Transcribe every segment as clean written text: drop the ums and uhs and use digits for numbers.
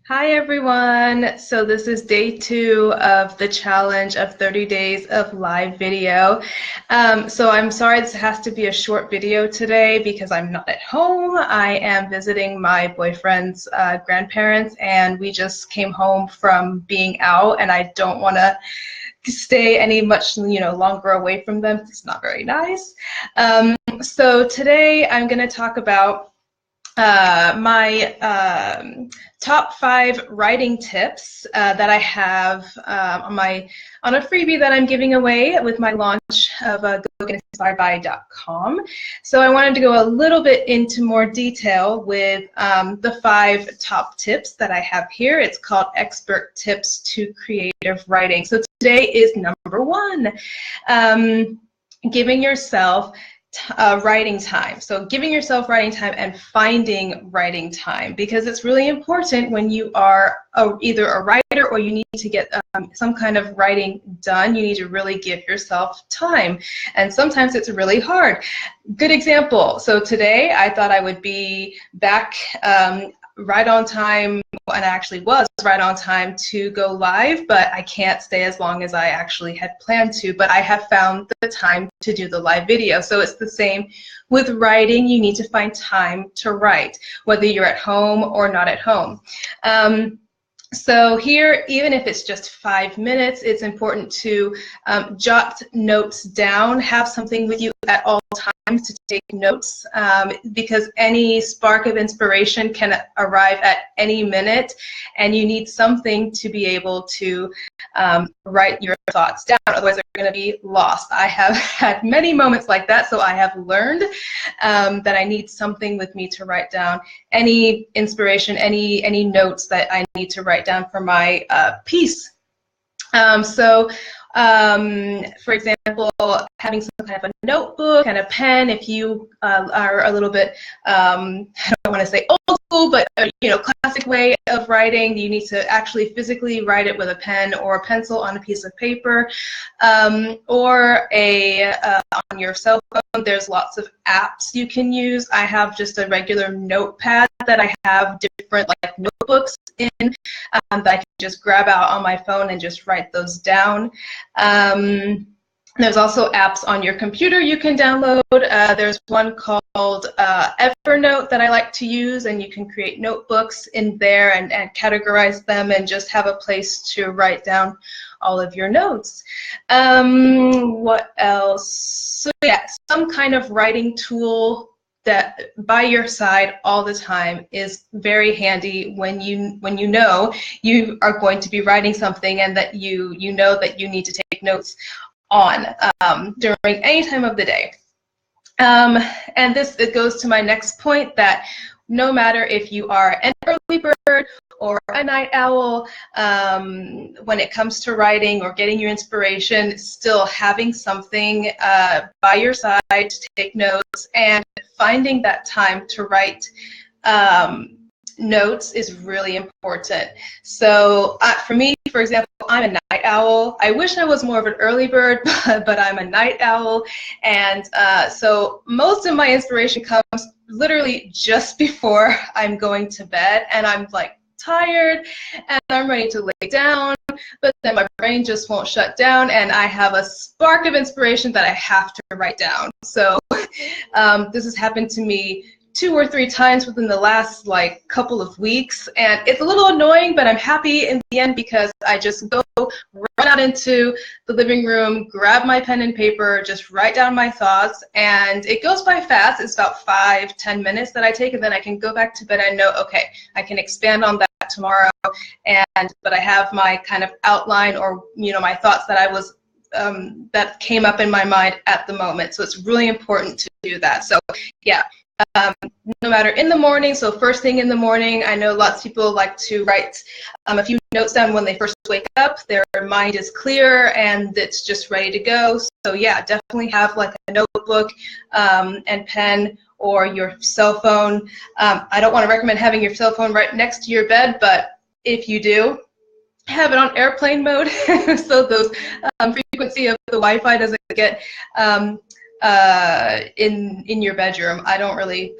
Hi everyone! So this is day 2 of the challenge of 30 days of live video. So I'm sorry this has to be a short video today because I'm not at home. I am visiting my boyfriend's grandparents, and we just came home from being out, and I don't want to stay any much longer away from them. It's not very nice. So today I'm going to talk about my top 5 writing tips that I have on a freebie that I'm giving away with my launch of GoGetInspiredBy.com. So I wanted to go a little bit into more detail with the 5 top tips that I have here. It's called Expert Tips to Creative Writing. So today is number 1, giving yourself writing time. So giving yourself writing time and finding writing time, because it's really important when you are either a writer or you need to get some kind of writing done. You need to really give yourself time, and sometimes it's really hard. Good example. So today I thought I would be back right on time, and I actually was right on time to go live, but I can't stay as long as I actually had planned to, but I have found the time to do the live video. So it's the same with writing. You need to find time to write, whether you're at home or not at home. So here, even if it's just 5 minutes, it's important to jot notes down, have something with you at all times to take notes, because any spark of inspiration can arrive at any minute, and you need something to be able to write your thoughts down, otherwise they're going to be lost. I have had many moments like that, so I have learned that I need something with me to write down any inspiration, any notes that I need to write down for my piece. For example, having some kind of a notebook and a pen. If you are a little bit, I don't want to say old school, but classic way of writing, you need to actually physically write it with a pen or a pencil on a piece of paper, or on your cell phone. There's lots of apps you can use. I have just a regular notepad that I have different notebooks in that I can just grab out on my phone and just write those down. There's also apps on your computer you can download. There's one called Evernote that I like to use, and you can create notebooks in there and categorize them and just have a place to write down all of your notes. What else? So yeah, some kind of writing tool that by your side all the time is very handy when you know you are going to be writing something, and that you know that you need to take notes on during any time of the day. And it goes to my next point, that no matter if you are an early bird or a night owl, when it comes to writing or getting your inspiration, still having something by your side to take notes and finding that time to write notes is really important. So for me, for example, I'm a night owl. I wish I was more of an early bird, but I'm a night owl, and so most of my inspiration comes literally just before I'm going to bed, and I'm tired and I'm ready to lay down, but then my brain just won't shut down, and I have a spark of inspiration that I have to write down. So this has happened to me 2 or 3 times within the last couple of weeks, and it's a little annoying, but I'm happy in the end because I just go run out into the living room, grab my pen and paper, just write down my thoughts, and it goes by fast. It's about 5-10 minutes that I take, and then I can go back to bed and know, okay, I can expand on that tomorrow, but I have my kind of outline, or my thoughts that I was that came up in my mind at the moment. So it's really important to do that. So yeah. No matter in the morning, so first thing in the morning, I know lots of people like to write a few notes down when they first wake up. Their mind is clear and it's just ready to go. So yeah, definitely have a notebook and pen, or your cell phone. I don't want to recommend having your cell phone right next to your bed, but if you do, have it on airplane mode so those frequency of the Wi-Fi doesn't get in your bedroom. I don't really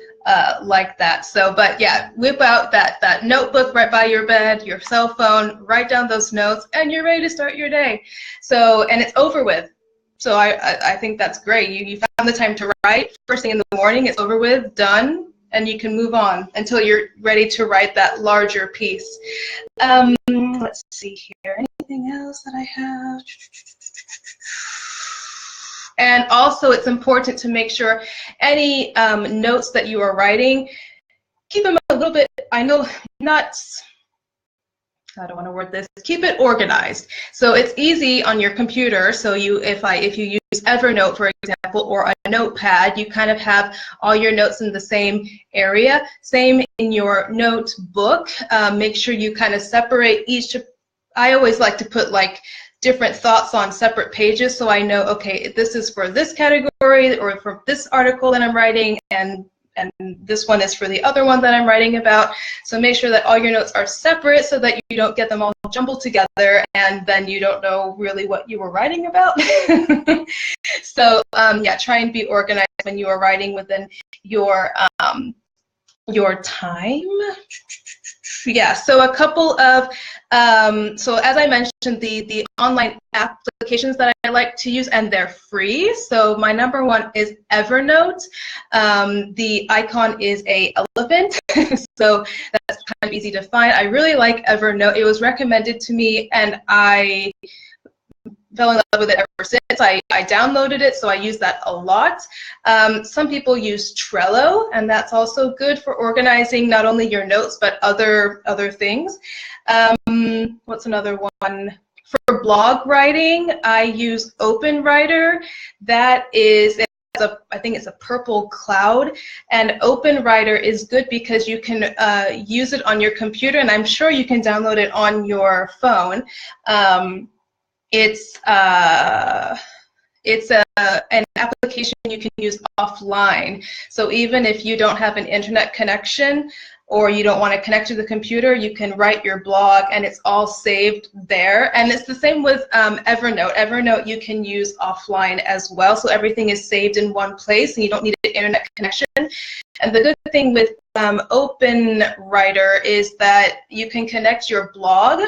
like that. So, but yeah, whip out that notebook right by your bed, your cell phone, write down those notes, and you're ready to start your day. So, and it's over with. So I think that's great. You found the time to write first thing in the morning. It's over with, done, and you can move on until you're ready to write that larger piece. Let's see here. Anything else that I have? And also, it's important to make sure any notes that you are writing, keep them a little bit, I know, not, I don't want to word this, keep it organized. So it's easy on your computer. So if you use Evernote, for example, or a notepad, you kind of have all your notes in the same area. Same in your notebook. Make sure you kind of separate each. I always like to put like different thoughts on separate pages, so I know, okay, this is for this category or for this article that I'm writing, and this one is for the other one that I'm writing about. So make sure that all your notes are separate so that you don't get them all jumbled together and then you don't know really what you were writing about. So yeah, try and be organized when you are writing within your time. Yeah, so a couple of, so as I mentioned, the online applications that I like to use, and they're free. So my number one is Evernote. The icon is a elephant, so that's kind of easy to find. I really like Evernote. It was recommended to me, and I fell in love with it ever since. I downloaded it, so I use that a lot. Some people use Trello, and that's also good for organizing not only your notes but other things. What's another one? For blog writing, I use OpenWriter. That is, I think it's a purple cloud, and OpenWriter is good because you can use it on your computer, and I'm sure you can download it on your phone. It's an application you can use offline. So even if you don't have an internet connection or you don't want to connect to the computer, you can write your blog and it's all saved there. And it's the same with Evernote. Evernote you can use offline as well. So everything is saved in one place and you don't need an internet connection. And the good thing with OpenWriter is that you can connect your blog,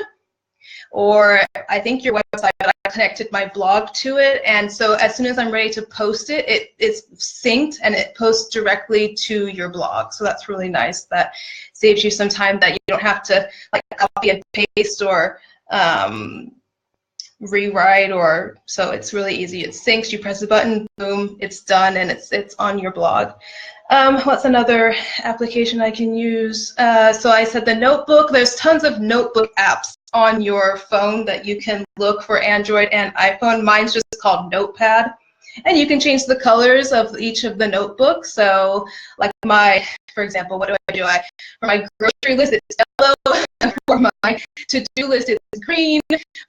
or I think your website, but I connected my blog to it, and so as soon as I'm ready to post it, it's synced and it posts directly to your blog. So that's really nice. That saves you some time that you don't have to like copy and paste or rewrite, or so it's really easy. It syncs, you press a button, boom, it's done, and it's on your blog. What's another application I can use? So I said the notebook. There's tons of notebook apps on your phone that you can look for Android and iPhone. Mine's just called Notepad. And you can change the colors of each of the notebooks. So like for example, what do? For my grocery list, it's yellow. For my to-do list, it's green.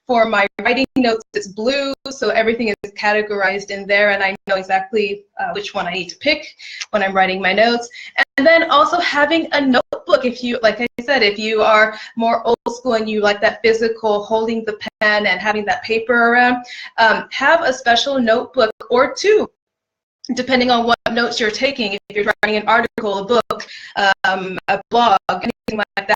For my writing notes, it's blue. So everything is categorized in there, and I know exactly which one I need to pick when I'm writing my notes. And then also having a notebook, if you, like I said, if you are more old school and you like that physical, holding the pen and having that paper around, have a special notebook or two, depending on what notes you're taking. If you're writing an article, a book, a blog, anything like that,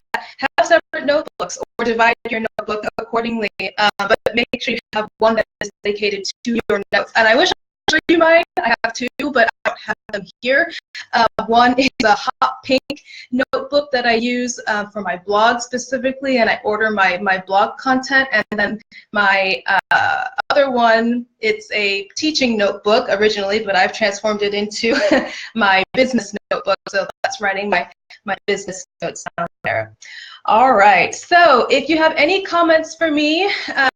have separate notebooks or divide your notebook accordingly. But make sure you have one that is dedicated to your notes. And I wish I could show you mine. I have two, but I don't have them here. One is a hot pink notebook that I use for my blog specifically, and I order my blog content. And then my other one, it's a teaching notebook originally, but I've transformed it into my business notebook. So that's writing my business notes down there. All right, so if you have any comments for me,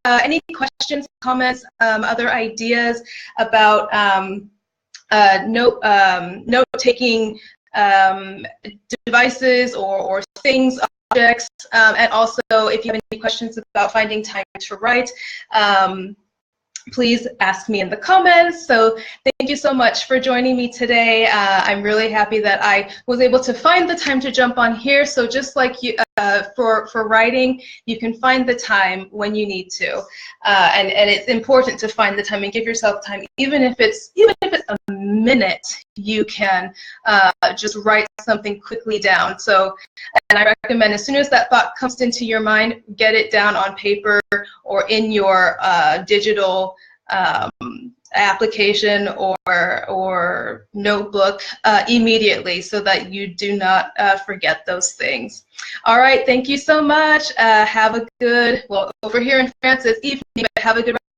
any questions, comments, other ideas about note-taking devices or things, objects, and also if you have any questions about finding time to write, please ask me in the comments. So thank you so much for joining me today. I'm really happy that I was able to find the time to jump on here. So just like you, for writing, you can find the time when you need to, and it's important to find the time and give yourself time, even if it's a minute you can just write something quickly down. So, and I recommend as soon as that thought comes into your mind, get it down on paper or in your digital application or notebook immediately, so that you do not forget those things. All right, thank you so much. Have a good, well, over here in France it's evening, but have a good